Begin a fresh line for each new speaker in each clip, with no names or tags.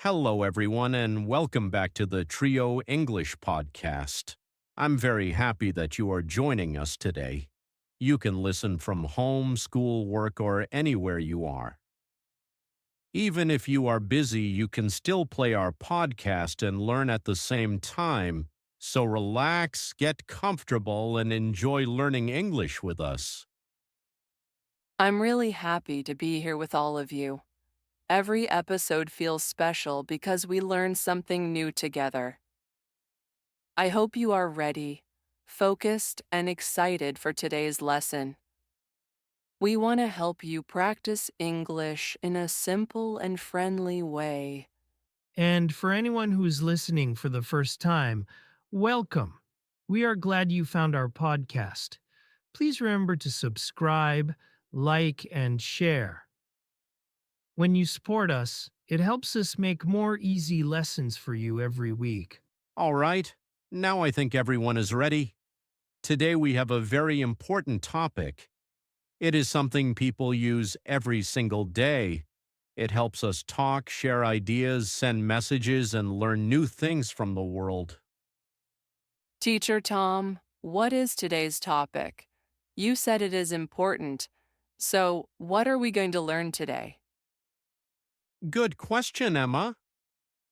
Hello, everyone, and welcome back to the Trio English podcast. I'm very happy that you are joining us today. You can listen from home, school, work, or anywhere you are. Even if you are busy, you can still play our podcast and learn at the same time. So relax, get comfortable, and enjoy learning English with us.
I'm really happy to be here with all of you. Every episode feels special because we learn something new together. I hope you are ready, focused, and excited for today's lesson. We want to help you practice English in a simple and friendly way.
And for anyone who's listening for the first time, welcome. We are glad you found our podcast. Please remember to subscribe, like, and share. When you support us, it helps us make more easy lessons for you every week.
All right, now I think everyone is ready. Today we have a very important topic. It is something people use every single day. It helps us talk, share ideas, send messages, and learn new things from the world.
Teacher Tom, what is today's topic? You said it is important. So, what are we going to learn today?
Good question, Emma.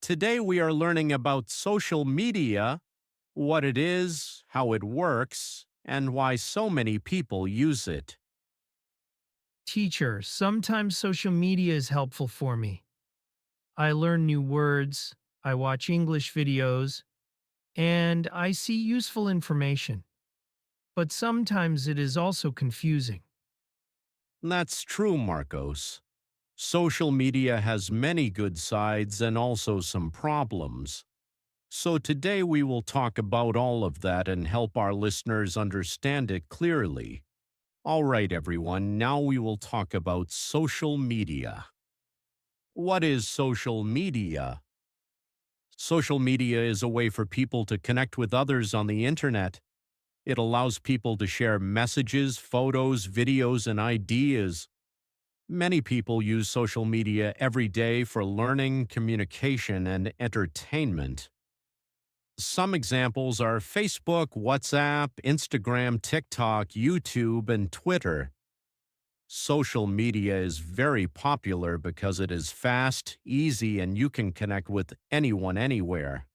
Today we are learning about social media, what it is, how it works, and why so many people use it.
Teacher, sometimes social media is helpful for me. I learn new words, I watch English videos, and I see useful information. But sometimes it is also confusing.
That's true, Marcos. Social media has many good sides and also some problems. So today we will talk about all of that and help our listeners understand it clearly. All right, everyone, now we will talk about social media. What is social media? Social media is a way for people to connect with others on the internet. It allows people to share messages, photos, videos, and ideas. Many people use social media every day for learning, communication, and entertainment. Some examples are Facebook, WhatsApp, Instagram, TikTok, YouTube, and Twitter. Social media is very popular because it is fast, easy, and you can connect with anyone anywhere.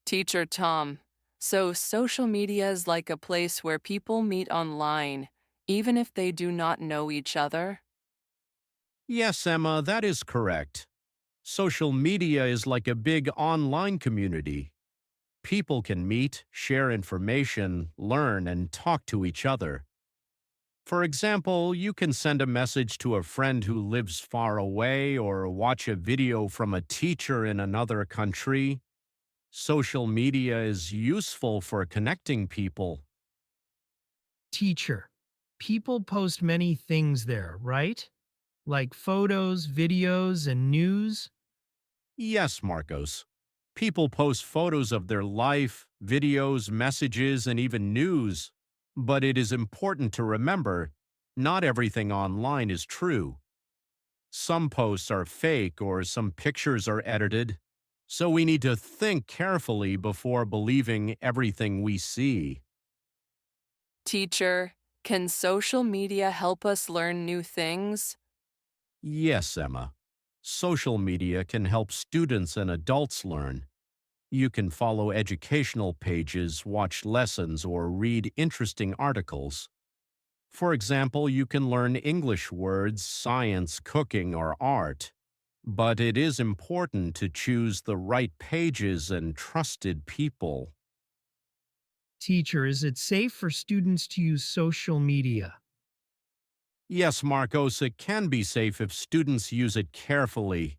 Teacher Tom, so social media is like a place where people meet online, even if they do not know each other?
Yes, Emma, that is correct. Social media is like a big online community. People can meet, share information, learn, and talk to each other. For example, you can send a message to a friend who lives far away or watch a video from a teacher in another country. Social media is useful for connecting people.
Teacher, people post many things there, right? Like photos, videos, and news?
Yes, Marcos. People post photos of their life, videos, messages, and even news. But it is important to remember, not everything online is true. Some posts are fake or some pictures are edited, so we need to think carefully before believing everything we see.
Teacher, can social media help us learn new things?
Yes, Emma. Social media can help students and adults learn. You can follow educational pages, watch lessons, or read interesting articles. For example, you can learn English words, science, cooking, or art. But it is important to choose the right pages and trusted people.
Teacher, is it safe for students to use social media?
Yes, Marcos, it can be safe if students use it carefully.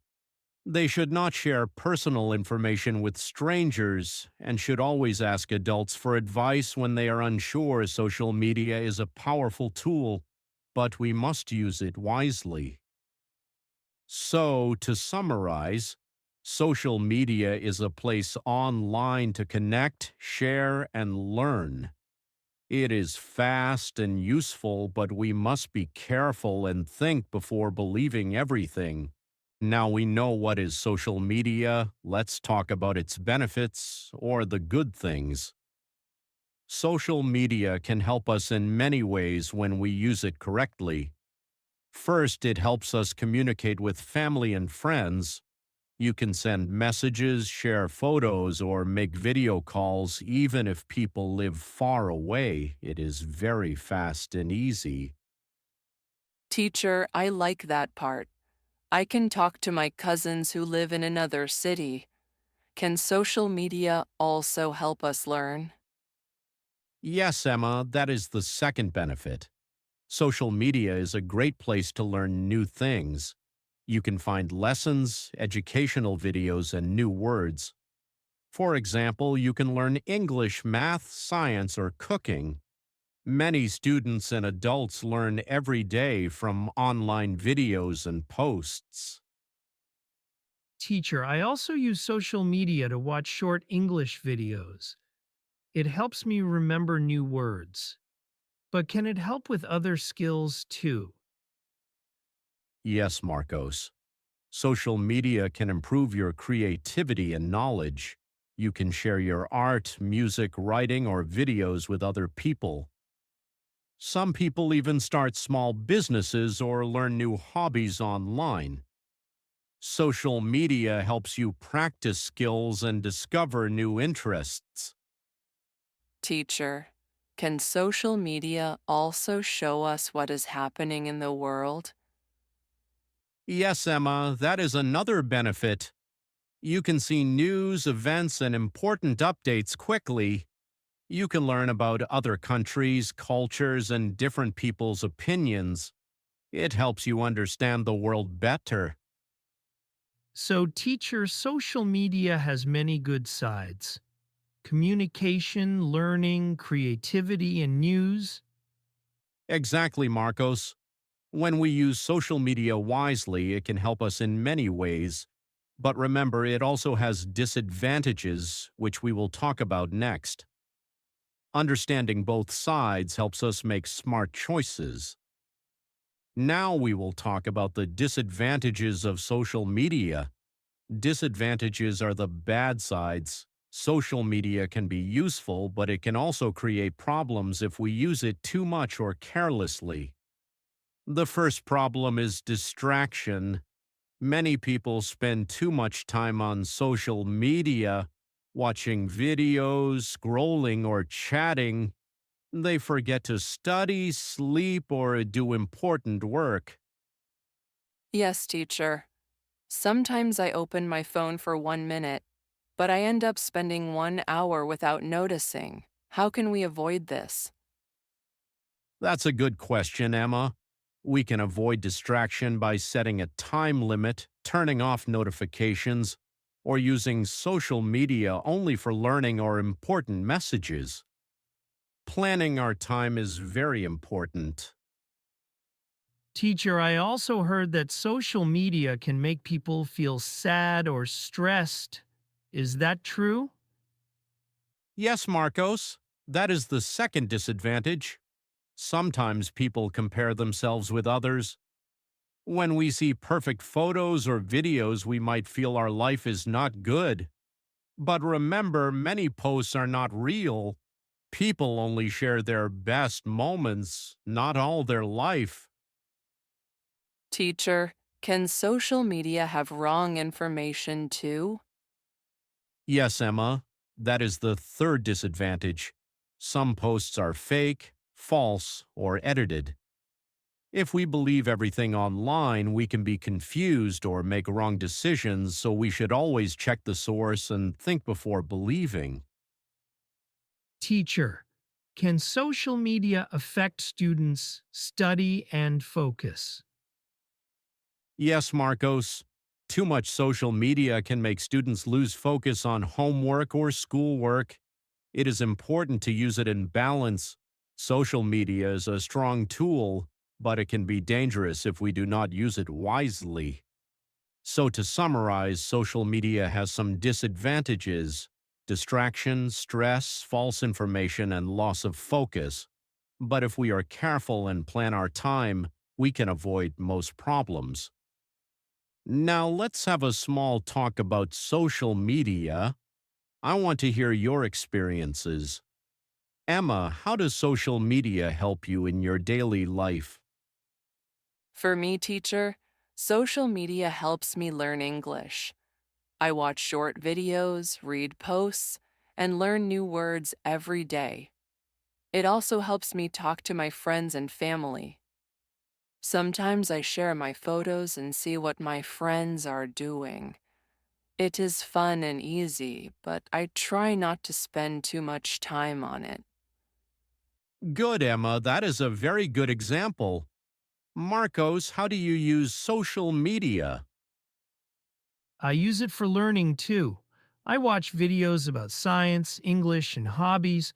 They should not share personal information with strangers and should always ask adults for advice when they are unsure. Social media is a powerful tool, but we must use it wisely. So, to summarize, social media is a place online to connect, share, and learn. It is fast and useful, but we must be careful and think before believing everything. Now we know what is social media. Let's talk about its benefits or the good things. Social media can help us in many ways when we use it correctly. First, it helps us communicate with family and friends. You can send messages, share photos, or make video calls even if people live far away. It is very fast and easy.
Teacher, I like that part. I can talk to my cousins who live in another city. Can social media also help us learn?
Yes, Emma, that is the second benefit. Social media is a great place to learn new things. You can find lessons, educational videos, and new words. For example, you can learn English, math, science, or cooking. Many students and adults learn every day from online videos and posts.
Teacher, I also use social media to watch short English videos. It helps me remember new words. But can it help with other skills too?
Yes, Marcos. Social media can improve your creativity and knowledge. You can share your art, music, writing, or videos with other people. Some people even start small businesses or learn new hobbies online. Social media helps you practice skills and discover new interests.
Teacher, can social media also show us what is happening in the world?
Yes, Emma, that is another benefit. You can see news, events, and important updates quickly. You can learn about other countries, cultures, and different people's opinions. It helps you understand the world better.
So, teacher, social media has many good sides: communication, learning, creativity, and news.
Exactly, Marcos. When we use social media wisely, it can help us in many ways. But remember, it also has disadvantages, which we will talk about next. Understanding both sides helps us make smart choices. Now we will talk about the disadvantages of social media. Disadvantages are the bad sides. Social media can be useful, but it can also create problems if we use it too much or carelessly. The first problem is distraction. Many people spend too much time on social media, watching videos, scrolling, or chatting. They forget to study, sleep, or do important work.
Yes, teacher. Sometimes I open my phone for 1 minute, but I end up spending 1 hour without noticing. How can we avoid this?
That's a good question, Emma. We can avoid distraction by setting a time limit, turning off notifications, or using social media only for learning or important messages. Planning our time is very important.
Teacher, I also heard that social media can make people feel sad or stressed. Is that true?
Yes, Marcos, that is the second disadvantage. Sometimes people compare themselves with others. When we see perfect photos or videos, we might feel our life is not good. But remember, many posts are not real. People only share their best moments, not all their life.
Teacher, can social media have wrong information too?
Yes, Emma, that is the third disadvantage. Some posts are fake, false, or edited. If we believe everything online, we can be confused or make wrong decisions, so we should always check the source and think before believing.
Teacher, can social media affect students' study and focus?
Yes, Marcos, too much social media can make students lose focus on homework or schoolwork. It is important to use it in balance. Social media is a strong tool, but it can be dangerous if we do not use it wisely. So, to summarize, social media has some disadvantages: distraction, stress, false information, and loss of focus. But if we are careful and plan our time, we can avoid most problems. Now let's have a small talk about social media. I want to hear your experiences. Emma, how does social media help you in your daily life?
For me, teacher, social media helps me learn English. I watch short videos, read posts, and learn new words every day. It also helps me talk to my friends and family. Sometimes I share my photos and see what my friends are doing. It is fun and easy, but I try not to spend too much time on it.
Good, Emma. That is a very good example. Marcos, how do you use social media?
I use it for learning too. I watch videos about science, English, and hobbies.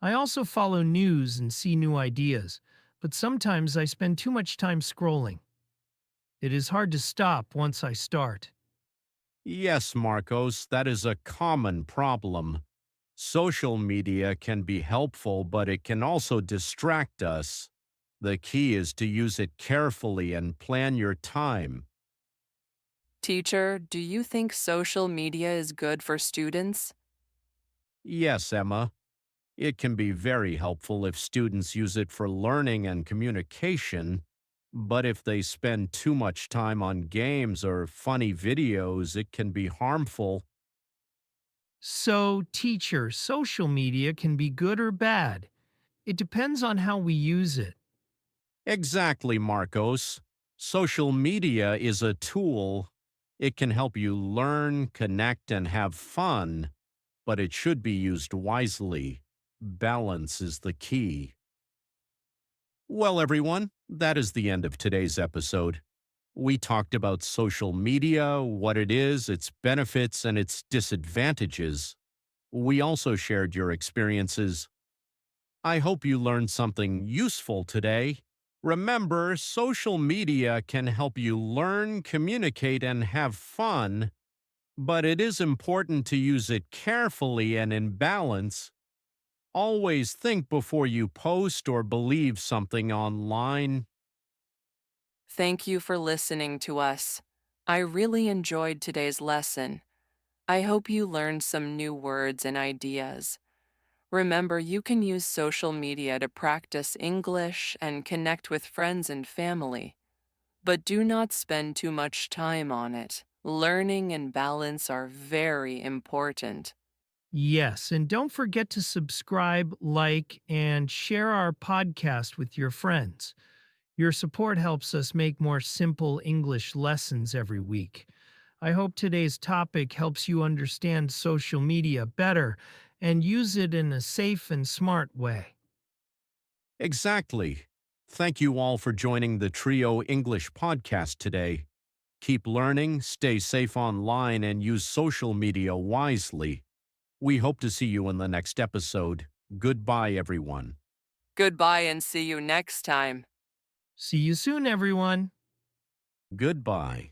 I also follow news and see new ideas, but sometimes I spend too much time scrolling. It is hard to stop once I start.
Yes, Marcos, that is a common problem. Social media can be helpful, but it can also distract us. The key is to use it carefully and plan your time.
Teacher, do you think social media is good for students?
Yes, Emma, it can be very helpful if students use it for learning and communication, but if they spend too much time on games or funny videos, it can be harmful.
So, teacher, social media can be good or bad. It depends on how we use it.
Exactly, Marcos. Social media is a tool. It can help you learn, connect, and have fun, but it should be used wisely. Balance is the key. Well, everyone, that is the end of today's episode. We talked about social media, what it is, its benefits, and its disadvantages. We also shared your experiences. I hope you learned something useful today. Remember, social media can help you learn, communicate, and have fun, but it is important to use it carefully and in balance. Always think before you post or believe something online.
Thank you for listening to us. I really enjoyed today's lesson. I hope you learned some new words and ideas. Remember, you can use social media to practice English and connect with friends and family, but do not spend too much time on it. Learning and balance are very important.
Yes, and don't forget to subscribe, like, and share our podcast with your friends. Your support helps us make more simple English lessons every week. I hope today's topic helps you understand social media better and use it in a safe and smart way.
Exactly. Thank you all for joining the Trio English podcast today. Keep learning, stay safe online, and use social media wisely. We hope to see you in the next episode. Goodbye, everyone.
Goodbye and see you next time.
See you soon, everyone.
Goodbye.